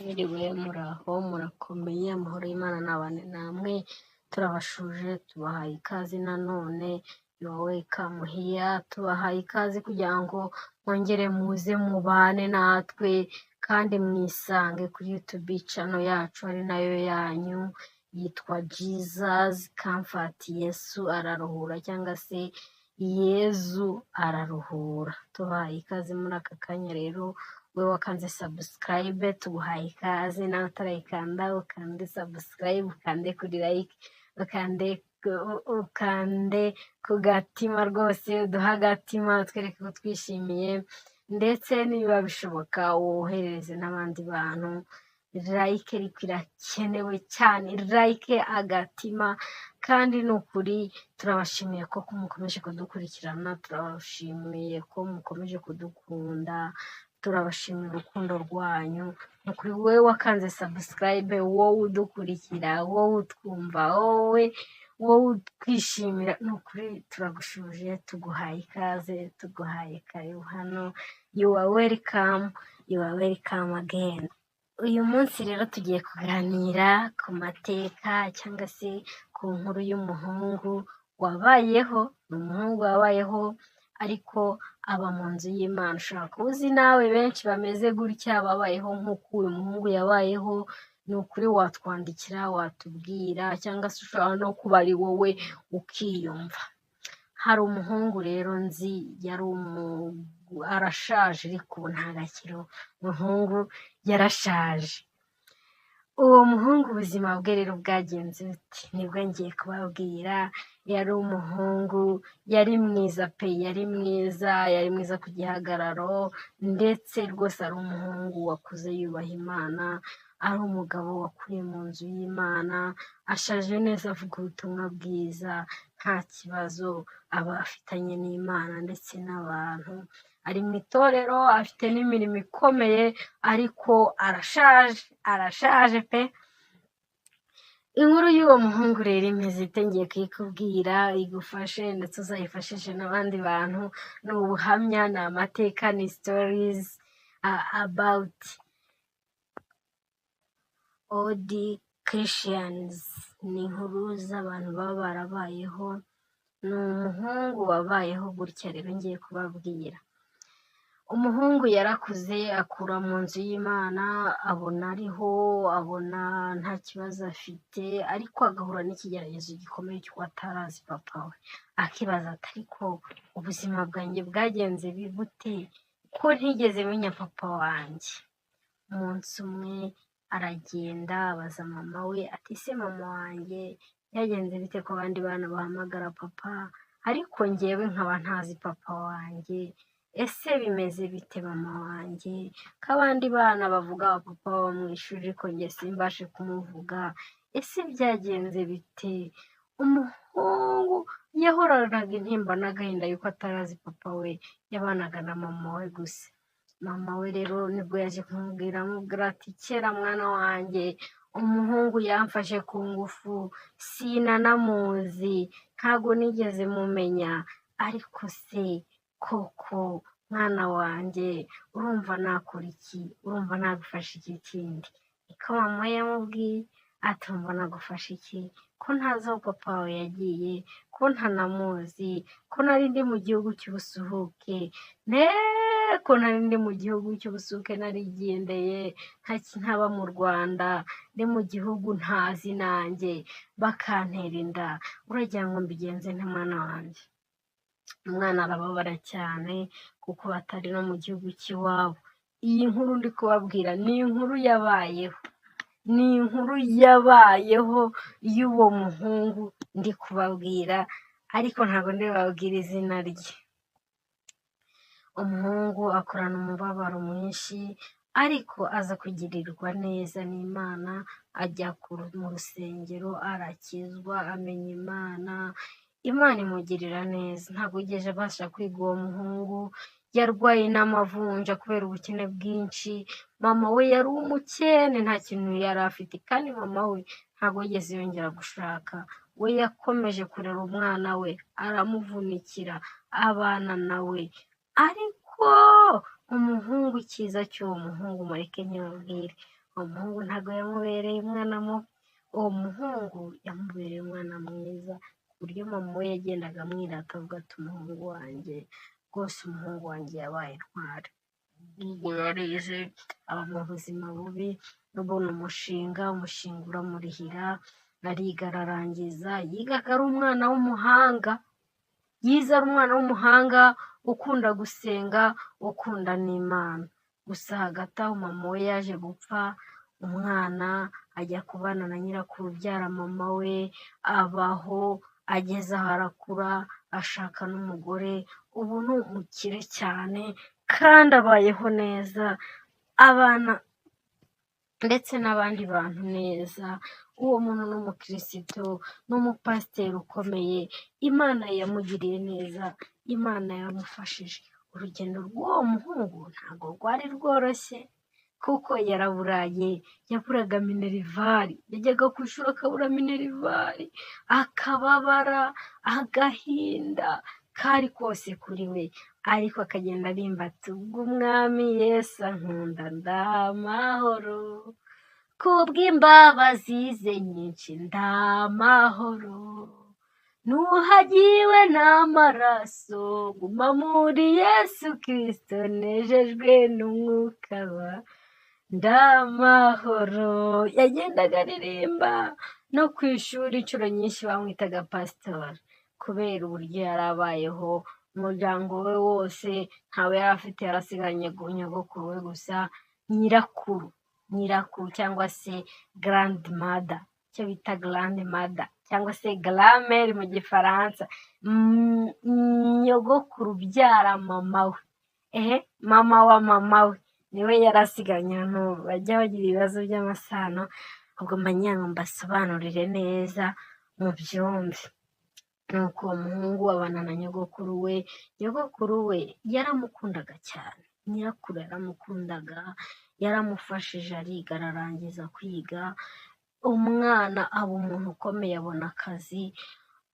Mwiriwe muraho murakomeye amahoro y'Imana nabane namwe turabashuje tubahaye ikaze nanone you are welcome here tubahaye ikaze kugira ngo mwongere muze mubane natwe kandi mwisange kuri YouTube channel yacu ari nayo yanyu yitwa Jesus Comfort Yesu araruhura cyangwa se Yezu araruhura. Tubahaye ikaze muri aka kanya rero we wakanze subscribe tuguhaye ikaze nawe utarayikanda ukande subscribe ukande kuri like ukande ku gatima rwose uduha agatima twereke ko twishimiye ndetse niba bishoboka wohereze n'abandi bantu like ariko irakenewe cyane like agatima kandi nukuri turabashimiye ko mukomeje kudukurikirana turabashimiye ko mukomeje kudukunda turabashimira urukundo rwanyu nukuri wowe wakanze subscribe wowe udukurikira wowe utwumva wowe twishimira nukuri turagushuje tuguhaye ikaze tuguhaye karibu hano you are welcome again. Uyu munsi rero tugiye kuganira ku mateka cyangwa se ku nkuru y'umuhungu wabayeho umuhungu wabayeho ariko aba mu nzu y'Imana. Ushobora kuba uzi nawe benshi bameze gutya babayeho nk'uko uyu muhungu yabayeho ni ukuri watwandikira watubwira cyangwa se ushobora no kuba ari wowe ukiyumva. Hari umuhungu rero nzi yari arashaje ariko ubu ntagakiro umuhungu yarashaje. Uwo muhungu ubuzima bwe rero bwagenze buti nibwo ngiye kubabwira. Yari umuhungu yari mwiza pe yari mwiza ku gihagararo ndetse rwose ari umuhungu wakuze yubaha Imana ari umugabo wakuriye mu nzu y'Imana ashaje neza avuga ubutumwa bwiza nta kibazo aba afitanye n'Imana ndetse n'abantu ari mu itorero afite n'imirimo ikomeye ariko arashaje pe. Inkuru y'uwo muhungu rero imeze ite ngiye kuyikubwira igufashe ndetse uzayifashishe n'abandi bantu. Ni ubuhamya ni amateka ni stories about old Christians. Ni inkuru z'abantu baba barabayeho. Ni umuhungu wabayeho gutya rero ngiye kubabwira. Umuhungu yarakuze akura mu nzu y'Imana abona ariho abona nta kibazo afite ariko agahura n'ikigeragezo gikomeye cy'uko atarazi papa we akibaza ati ariko ubuzima bwanjye bwagenze bigute ko ntigeze menya papa wanjye. Umunsi umwe aragenda abaza mama we ati se mama wanjye byagenze bite ko abandi bana bahamagara papa ariko njyewe nkaba ntazi papa wanjye, ese bimeze bite mama wanjye ko abandi bana bavuga papa wo mu ishuri ariko njye simbashe kumuvuga, ese byagenze bite? Umuhungu yahoranaga intimba n'agahinda yuko atarazi papa we yabanaga na mama we gusa. Mama we rero nibwo yaje kumubwira amubwira ati kera mwana wanjye umuhungu yamfashe ku ngufu sinanamuzi ntago nigeze mumenya ariko se koko mwana wanjye urumva nakora iki, urumva nagufasha iki kindi? Niko mama yamubwiye ati urumva nagufasha iki ko ntazi aho papa wawe yagiye ko ntanamuzi ko nari ndi mu gihugu cy'ubusuhuke ko nari ndi mu gihugu cy'ubusuhuke narigendeye ntaba mu Rwanda ndi mu gihugu ntazi nanjye bakantera inda uragira ngo mbigenze nte mwana wanjye? Umwana arababara cyane kuko batari no mu gihugu cy'iwabo. Iyi nkuru ndi kubabwira ni inkuru yabayeho y'uwo muhungu ndi kubabwira ariko ntabwo ndi babwira izina rye. Umuhungu akorana umubabaro mwinshi ariko aza kugirirwa neza n'Imana ajya mu rusengero arakizwa amenya Imana imugirira neza. Ntabwo yigeze abasha kwiga uwo muhungu yarwaye n'amavunja kubera ubukene bwinshi. Mama we yari umukene nta kintu yari afite kandi mama we ntabwo yigeze yongera gushaka. We yakomeje kurera umwana we aramuvunikira abana nawe ariko umuhungu cyiza cy'uwo muhungu mureke nyabwire uwo muhungu ntabwo yamubereye umwana mubi, uwo muhungu yamubereye umwana mwiza, ku buryo mama we yagendaga amwirata avuga ati umuhungu wanjye rwose, umuhungu wanjye yabaye intwari. Ubwo yarize aba mu buzima bubi, ubona umushinga uramurihira, ariga ararangiza, yigaga ari umwana w'umuhanga, yize ari umwana w'umuhanga, ukunda gusenga, ukunda n'Imana. Gusa hagati aho mama we yaje gupfa, umwana ajya kubana na nyirakuru ubyara mama we, abaho ageze aho arakura, ashaka n'umugore, ubu ni umukire cyane kandi abayeho neza, abana ndetse n'abandi bantu neza. Uwo muntu ni umukirisitu, ni umupasiteri ukomeye, Imana yamugiriye neza, Imana yaramufashije. Urugendo rw'uwo muhungu ntabwo rwari rworoshye, kuko yaraburaye, yaburaga minerivare, yajyaga ku ishuri akabura minerivare, akababara, agahinda kari kose kuri we, ariko akagenda arimba ati ubw'umwami Yesu ankunda ndamahoro, kubw'imbabazi ze nyinshi ndamahoro, nuhagiwe n'amaraso, guma muri Yesu Kristo, nejejwe n'umwuka wa ndamahoro. Yagendaga aririmba no ku ishuri, inshuro nyinshi bamwitaga pasitori kubera uburyo yari abayeho. Umuryango we wose ntawe yari afite, yarasigaranye nyogokuru we gusa, nyirakuru cyangwa se garandi mada, icyo bita garandi mada cyangwa se garameri mu gifaransa, nyogokuru ubyara mama we, mama wa mama we niwe yarasigaranye. Bajya bagira ibibazo by'amasano, ubwo mbanyaga mbasobanurire neza mu byumve. Nuko uwo muhungu abana na nyogokuru we yaramukundaga cyane, nyirakuru yaramukundaga, yaramufashije, ariga ararangiza kwiga, umwana aba umuntu ukomeye, abona akazi,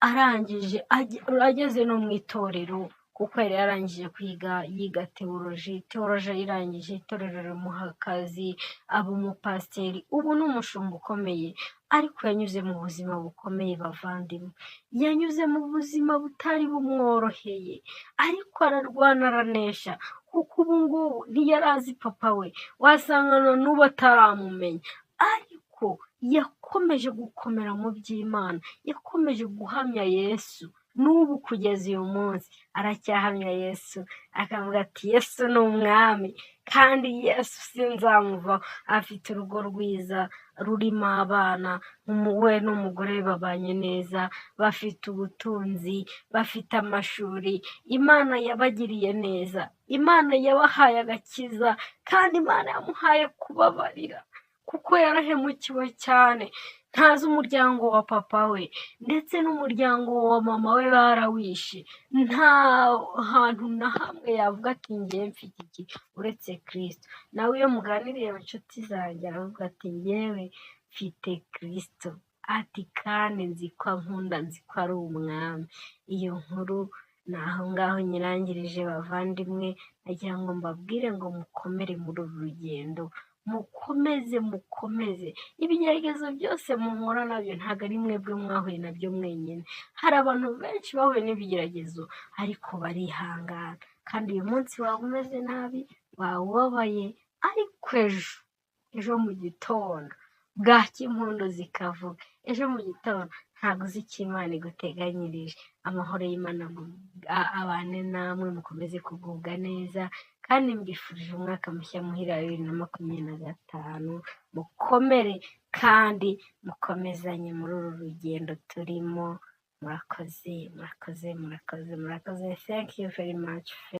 arangije ageze no mu itorero, kuko yari yarangije kwiga, yiga teoloji ayirangije, itorero rimuha akazi, aba umupasiteri, ubu ni umushumba ukomeye. Ariko yanyuze mu buzima bukomeye bavandimwe, yanyuze mu buzima butari bumworoheye, ariko ararwana aranesha, kuko ubu ngubu ntiyari azi papa we, wasanga n'ubu ataramumenya, ariko yakomeje gukomera mu by'Imana, yakomeje guhamya Yesu, n'ubu kugeza uyu munsi aracyahamya Yesu, akavuga ati Yesu ni umwami, kandi Yesu sinzamuvaho. Afite urugo rwiza rurimo abana, we n'umugore babanye neza, bafite ubutunzi, bafite amashuri, Imana yabagiriye neza, Imana yabahaye agakiza, kandi Imana yamuhaye kubabarira, kuko yarahemukiwe cyane. Ntazi umuryango wa papa we ndetse n'umuryango wa mama we barawishe, nta hantu na hamwe yavuga ati ngewe mfite iki uretse Kristo. Nawe iyo muganiriye inshuti zanjye aravuga ati ngewe mfite Kristo, ati kandi nzi ko ankunda, nzi ko ari umwami. Iyo nkuru ni aho ngaho nyirangirije bavandimwe, nagira ngo mbabwire ngo mukomere muri uru rugendo, mukomeze. Ibigeragezo byose muhura nabyo ntabwo ari mwebwe mwahuye nabyo mwenyine, hari abantu benshi bahuye n'ibigeragezo ariko barihangana. Kandi uyu munsi waba umeze nabi, waba ubabaye, ariko ejo mu gitondo bwacya impundu zikavuga, ejo mu gitondo ntabwo uzi icyo Imana iguteganyirije. Amahoro y'Imana abane namwe, mukomeze kugubwa neza, kandi mbifurije umwaka mushya muhira 2025. Mukomere kandi mukomezanye muri uru rugendo turimo. Murakoze. Thank you very much.